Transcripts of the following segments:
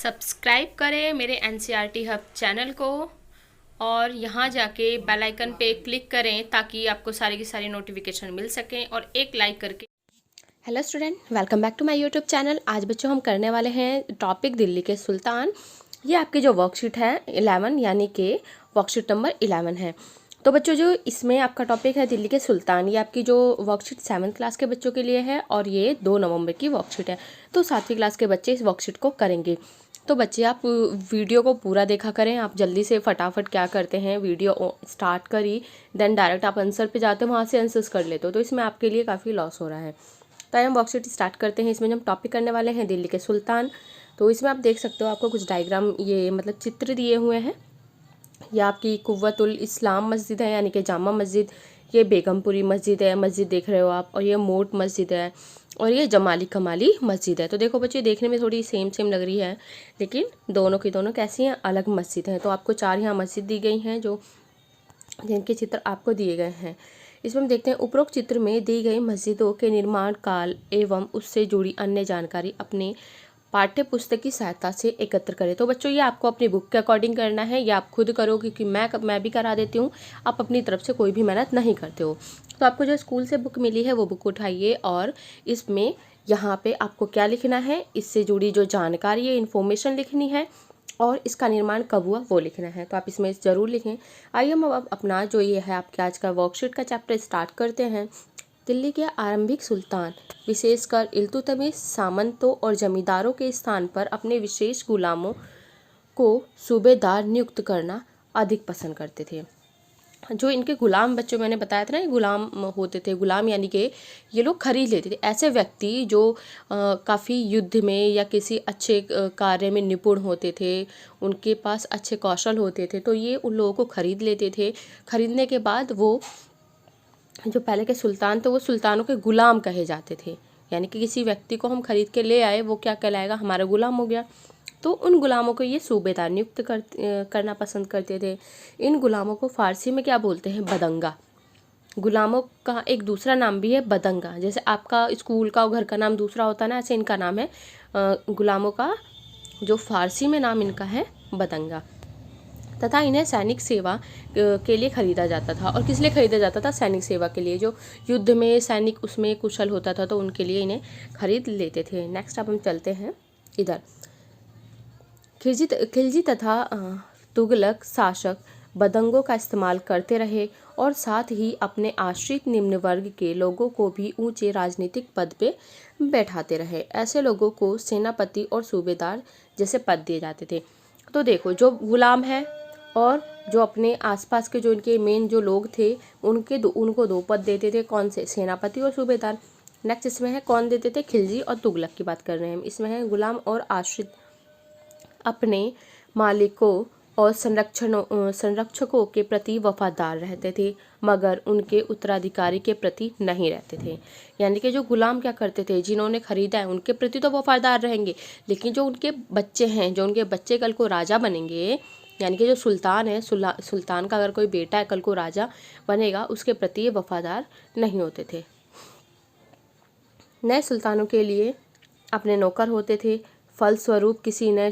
Subscribe करें मेरे NCERT hub channel को और यहाँ जाके बेल आइकन पे क्लिक करें ताकि आपको सारी की सारी नोटिफिकेशन मिल सकें और एक लाइक करके। Hello student, welcome back to my YouTube channel. आज बच्चों हम करने वाले हैं टॉपिक दिल्ली के सुल्तान। ये आपकी जो वर्कशीट है 11 यानी कि वर्कशीट नंबर 11 है। तो बच्चों जो इसमें आपका टॉपिक है दिल्ली के सुल्तान, ये आपकी जो वर्कशीट 7th क्लास के बच्चों के लिए है और ये 2 नवंबर की वर्कशीट है। तो 7वीं क्लास के बच्चे इस वर्कशीट को करेंगे। तो बच्चे आप वीडियो को पूरा देखा करें। आप जल्दी से फटाफट क्या करते हैं, वीडियो स्टार्ट करी देन डायरेक्ट आप आंसर पे जाते हो, वहाँ से आंसर्स कर लेते हो, तो इसमें आपके लिए काफ़ी लॉस हो रहा है। तो हम वर्कशीट स्टार्ट करते हैं। इसमें जो हम टॉपिक करने वाले हैं दिल्ली के सुल्तान। तो इसमें आप देख सकते हो आपको कुछ डायग्राम, ये मतलब चित्र दिए हुए हैं। यह आपकी कुव्वतुल इस्लाम मस्जिद है यानी कि जामा मस्जिद। ये बेगमपुरी मस्जिद है, मस्जिद देख रहे हो आप, और ये मोट मस्जिद है, और ये जमाली कमाली मस्जिद है। तो देखो बच्चे, देखने में थोड़ी सेम सेम लग रही है, लेकिन दोनों की दोनों कैसी हैं, अलग मस्जिद हैं। तो आपको 4 यहाँ मस्जिद दी गई हैं जो जिनके चित्र आपको दिए गए हैं। इसमें हम देखते हैं उपरोक्त चित्र में दी गई मस्जिदों के निर्माण काल एवं उससे जुड़ी अन्य जानकारी अपने पाठ्य पुस्तक की सहायता से एकत्र करें। तो बच्चों ये आपको अपनी बुक के अकॉर्डिंग करना है, या आप खुद करो, क्योंकि मैं भी करा देती हूँ। आप अपनी तरफ से कोई भी मेहनत नहीं करते हो। तो आपको जो स्कूल से बुक मिली है वो बुक उठाइए, और इसमें यहाँ पे आपको क्या लिखना है, इससे जुड़ी जो जानकारी है, इन्फॉर्मेशन लिखनी है, और इसका निर्माण कब हुआ वो लिखना है। तो आप इसमें ज़रूर लिखें। आइए हम अब अपना जो ये है आपके आज का वर्कशीट का चैप्टर स्टार्ट करते हैं। दिल्ली के आरंभिक सुल्तान विशेषकर इल्तुतमिश सामंतों और जमींदारों के स्थान पर अपने विशेष गुलामों को सूबेदार नियुक्त करना अधिक पसंद करते थे। जो इनके गुलाम बच्चों, मैंने बताया था ना, ये गुलाम होते थे। गुलाम यानी कि ये लोग खरीद लेते थे ऐसे व्यक्ति जो काफ़ी युद्ध में या किसी अच्छे कार्य में निपुण होते थे, उनके पास अच्छे कौशल होते थे। तो ये उन लोगों को खरीद लेते थे। खरीदने के बाद वो जो पहले के सुल्तान थे वो सुल्तानों के गुलाम कहे जाते थे। यानी कि किसी व्यक्ति को हम खरीद के ले आए, वो क्या कहलाएगा, हमारा गुलाम हो गया। तो उन गुलामों को ये सूबेदार नियुक्त करना पसंद करते थे। इन गुलामों को फारसी में क्या बोलते हैं, बदंगा। गुलामों का एक दूसरा नाम भी है बदंगा। जैसे आपका स्कूल का और घर का नाम दूसरा होता है ना, ऐसे इनका नाम है गुलामों का जो फारसी में नाम इनका है बदंगा। तथा इन्हें सैनिक सेवा के लिए खरीदा जाता था। और किस लिए खरीदा जाता था, सैनिक सेवा के लिए। जो युद्ध में सैनिक उसमें कुशल होता था, तो उनके लिए इन्हें खरीद लेते थे। नेक्स्ट अब हम चलते हैं इधर। खिलजी तथा तुगलक शासक बदंगों का इस्तेमाल करते रहे और साथ ही अपने आश्रित निम्न वर्ग के लोगों को भी ऊंचे राजनीतिक पद पे बैठाते रहे। ऐसे लोगों को सेनापति और सूबेदार जैसे पद दिए जाते थे। तो देखो, जो गुलाम है और जो अपने आसपास के जो इनके मेन जो लोग थे, उनको 2 पद देते थे। कौन से, सेनापति और सूबेदार। नेक्स्ट इसमें है कौन देते थे, खिलजी और तुगलक की बात कर रहे हैं हम। इसमें है गुलाम और आश्रित अपने मालिकों और संरक्षकों के प्रति वफादार रहते थे, मगर उनके उत्तराधिकारी के प्रति नहीं रहते थे। यानी कि जो गुलाम क्या करते थे, जिन्होंने खरीदा है उनके प्रति तो वफादार रहेंगे, लेकिन जो उनके बच्चे हैं, जो उनके बच्चे कल को राजा बनेंगे, यानी कि जो सुल्तान है, सुल्तान का अगर कोई बेटा है कल को राजा बनेगा, उसके प्रति ये वफादार नहीं होते थे। नए सुल्तानों के लिए अपने नौकर होते थे। फलस्वरूप किसी नए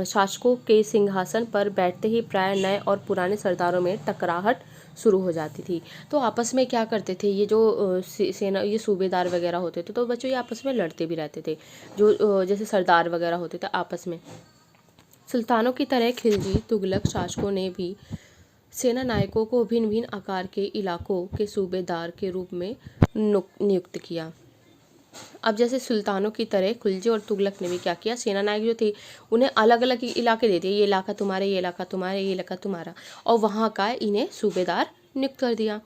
शासकों के सिंहासन पर बैठते ही प्राय नए और पुराने सरदारों में टकराहट शुरू हो जाती थी। तो आपस में क्या करते थे, ये जो सेना, ये सूबेदार वगैरह होते थे, तो बच्चों ये आपस में लड़ते भी रहते थे। जो जैसे सरदार वगैरह होते थे आपस में। सुल्तानों की तरह खिलजी तुगलक शासकों ने भी सेना नायकों को भिन्न भिन्न आकार के इलाकों के सूबेदार के रूप में नियुक्त किया। अब जैसे सुल्तानों की तरह खिलजी और तुगलक ने भी क्या किया, सेना नायक जो थे उन्हें अलग अलग इलाके दे दिए। ये इलाका तुम्हारे, ये इलाका तुम्हारे, ये इलाका तुम्हारा, और वहाँ का इन्हें सूबेदार नियुक्त कर दिया।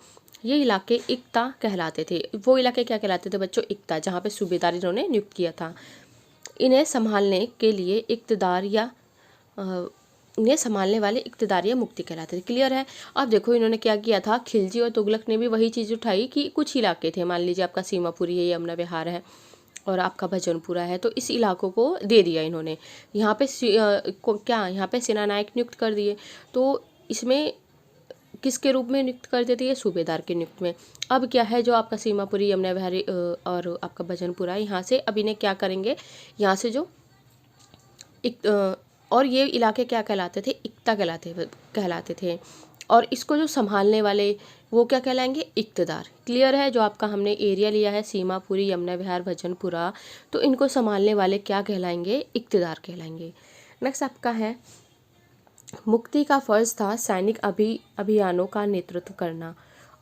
ये इलाके इक्ता कहलाते थे। वो इलाके क्या कहलाते थे बच्चों, इक्ता, जहाँ पे सूबेदार इन्होंने नियुक्त किया था। इन्हें संभालने के लिए इन्हें संभालने वाले इक्तदार या मुक्ति कहलाते थे। क्लियर है। अब देखो इन्होंने क्या किया था, खिलजी और तुगलक ने भी वही चीज़ उठाई कि कुछ इलाके थे, मान लीजिए आपका सीमापुरी है, यमुना विहार है, और आपका भजनपुरा है, तो इस इलाकों को दे दिया इन्होंने। यहाँ पे यहाँ पे सेना नायक नियुक्त कर दिए। तो इसमें किसके रूप में नियुक्त कर देते हैं, सूबेदार के नियुक्त में। अब क्या है, जो आपका सीमापुरी, यमुना विहारी और आपका भजनपुरा, यहाँ से अब इन्हें क्या करेंगे, यहाँ से जो और ये इलाके क्या कहलाते थे, इक्ता कहलाते थे। और इसको जो संभालने वाले वो क्या कहलाएंगे, इक्तदार। क्लियर है, जो आपका हमने एरिया लिया है सीमापुरी, यमुना विहार, भजनपुरा, तो इनको संभालने वाले क्या कहलाएंगे, इक्तदार कहलाएंगे। नेक्स्ट आपका है मुक्ति का फर्ज था सैनिक अभियानों का नेतृत्व करना।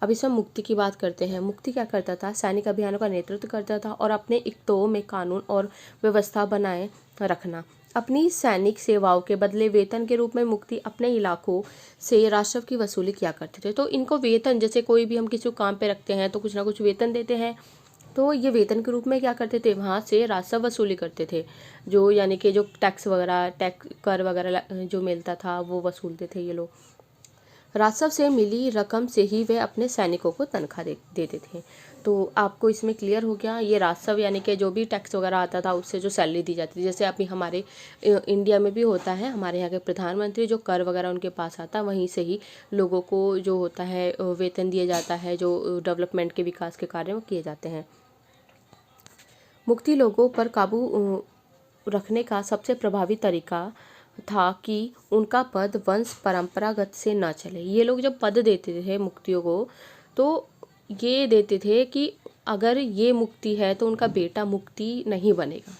अब इसमें मुक्ति की बात करते हैं। मुक्ति क्या करता था, सैनिक अभियानों का नेतृत्व करता था और अपने इक्तों में कानून और व्यवस्था बनाए रखना। अपनी सैनिक सेवाओं के बदले वेतन के रूप में मुक्ति अपने इलाकों से राजस्व की वसूली किया करते थे। तो इनको वेतन, जैसे कोई भी हम किसी को काम पे रखते हैं तो कुछ ना कुछ वेतन देते हैं, तो ये वेतन के रूप में क्या करते थे, वहाँ से राजस्व वसूली करते थे। जो यानी कि जो टैक्स वगैरह, कर वगैरह जो मिलता था वो वसूलते थे ये लोग। राजस्व से मिली रकम से ही वे अपने सैनिकों को तनख्वाह देते थे। तो आपको इसमें क्लियर हो गया, ये राजस्व यानी कि जो भी टैक्स वगैरह आता था उससे जो सैलरी दी जाती थी। जैसे अभी हमारे इंडिया में भी होता है, हमारे यहाँ के प्रधानमंत्री जो कर वगैरह उनके पास आता है वहीं से ही लोगों को जो होता है वेतन दिया जाता है, जो डेवलपमेंट के विकास के कार्य वो किए जाते हैं। मुक्ति लोगों पर काबू रखने का सबसे प्रभावी तरीका था कि उनका पद वंश परंपरागत से न चले। ये लोग जब पद देते थे मुक्तियों को, तो ये देते थे कि अगर ये मुक्ति है तो उनका बेटा मुक्ति नहीं बनेगा,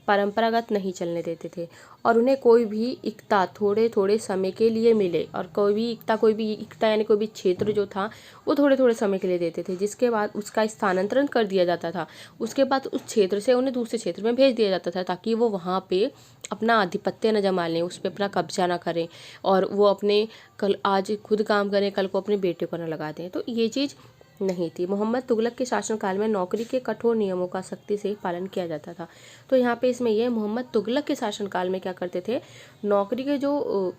परंपरागत नहीं चलने देते थे। और उन्हें कोई भी इक्ता थोड़े थोड़े समय के लिए मिले, और कोई भी इक्ता यानी कोई भी क्षेत्र जो था वो थोड़े थोड़े समय के लिए देते थे, जिसके बाद उसका स्थानांतरण कर दिया जाता था। उसके बाद उस क्षेत्र से उन्हें दूसरे क्षेत्र में भेज दिया जाता था, ताकि वो वहाँ पे अपना आधिपत्य न जमा लें, उस पर अपना कब्जा ना करें, और वो अपने कल आज खुद काम करें, कल को अपने बेटे को न लगा दें। तो ये चीज़ नहीं थी। मोहम्मद तुगलक के शासनकाल में नौकरी के कठोर नियमों का सख्ती से पालन किया जाता था। तो यहाँ पे इसमें ये मोहम्मद तुगलक के शासनकाल में क्या करते थे, नौकरी के जो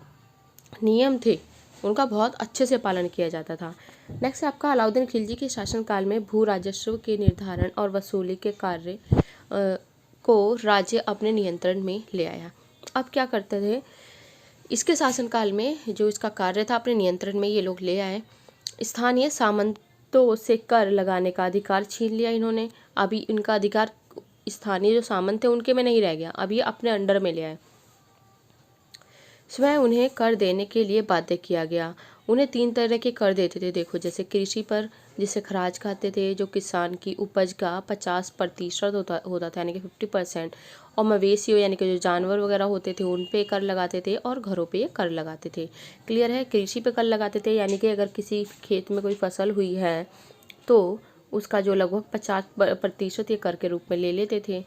नियम थे उनका बहुत अच्छे से पालन किया जाता था। नेक्स्ट आपका अलाउद्दीन खिलजी के शासनकाल में भू राजस्व के निर्धारण और वसूली के कार्य को राज्य अपने नियंत्रण में ले आया। अब क्या करते थे, इसके शासनकाल में जो इसका कार्य था अपने नियंत्रण में ये लोग ले आए। स्थानीय सामंतों से कर लगाने का अधिकार छीन लिया इन्होंने। अभी इनका अधिकार स्थानीय जो सामंत थे उनके में नहीं रह गया, अभी अपने अंडर में ले आए। स्वयं उन्हें कर देने के लिए बाध्य किया गया। उन्हें 3 तरह के कर देते थे, देखो, जैसे कृषि पर, जिसे खराज खाते थे, जो किसान की उपज का 50% होता था यानी कि 50%, और मवेशियों यानी कि जो जानवर वगैरह होते थे उन पे कर लगाते थे, और घरों पे कर लगाते थे। क्लियर है, कृषि पे कर लगाते थे यानी कि अगर किसी खेत में कोई फसल हुई है तो उसका जो लगभग 50% ये कर के रूप में ले लेते थे।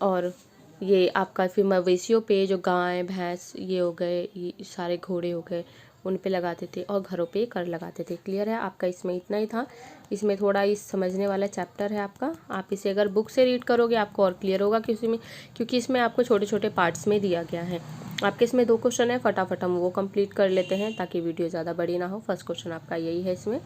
और ये आपका फिर मवेशियों पे जो गाय भैंस ये हो गए, ये सारे घोड़े हो गए, उन पे लगाते थे, और घरों पे कर लगाते थे। क्लियर है, आपका इसमें इतना ही था। इसमें थोड़ा इस समझने वाला चैप्टर है आपका, आप इसे अगर बुक से रीड करोगे आपको और क्लियर होगा, क्योंकि इसमें आपको छोटे छोटे पार्ट्स में दिया गया है। आपके इसमें 2 क्वेश्चन है, फटाफट हम वो कंप्लीट कर लेते हैं ताकि वीडियो ज़्यादा बड़ी ना हो। फर्स्ट क्वेश्चन आपका यही है इसमें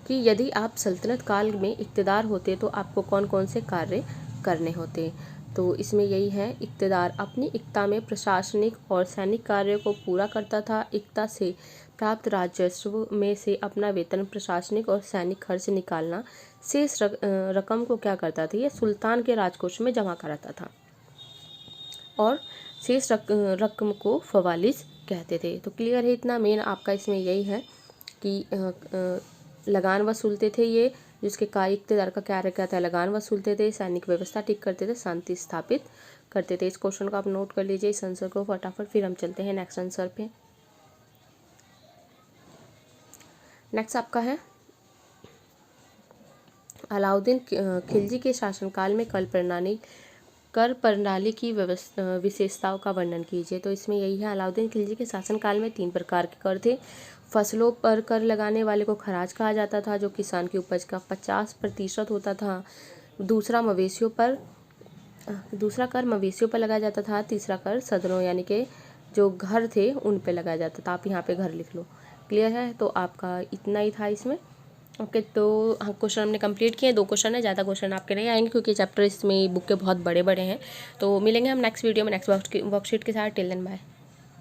कि यदि आप सल्तनत काल में इक़्तिदार होते तो आपको कौन कौन से कार्य करने होते। तो इसमें यही है, इक़्तिदार अपनी इक्ता में प्रशासनिक और सैनिक कार्यों को पूरा करता था। इक्ता से प्राप्त राजस्व में से अपना वेतन, प्रशासनिक और सैनिक खर्च निकालना, शेष रकम को क्या करता था, ये सुल्तान के राजकोष में जमा कराता था, और शेष रकम को फवालिस कहते थे। तो क्लियर है, इतना मेन आपका इसमें यही है कि लगान वसूलते थे ये, जिसके कार्य इक़्तिदार का कार्य क्या था, लगान वसूलते थे, सैनिक व्यवस्था ठीक करते थे, शांति स्थापित करते थे। इस क्वेश्चन को आप नोट कर लीजिए, इस आंसर को फटाफट, फिर हम चलते हैं नेक्स्ट आंसर पे। नेक्स्ट आपका है अलाउद्दीन खिलजी के शासनकाल में कर प्रणाली की विशेषताओं का वर्णन कीजिए। तो इसमें यही है, अलाउद्दीन खिलजी के शासनकाल में 3 प्रकार के कर थे। फसलों पर कर लगाने वाले को खराज कहा जाता था, जो किसान की उपज का 50% होता था। दूसरा कर मवेशियों पर लगाया जाता था। तीसरा कर सदनों यानी कि जो घर थे उन पे लगाया जाता था। आप यहाँ पे घर लिख लो। क्लियर है, तो आपका इतना ही था इसमें। ओके, तो हाँ, क्वेश्चन हमने कंप्लीट किए। 2 क्वेश्चन है, ज़्यादा क्वेश्चन आपके नहीं आएंगे क्योंकि चैप्टर इसमें बुक के बहुत बड़े बड़े हैं। तो मिलेंगे हम नेक्स्ट वीडियो में नेक्स्ट वर्कशीट के साथ। Till then bye.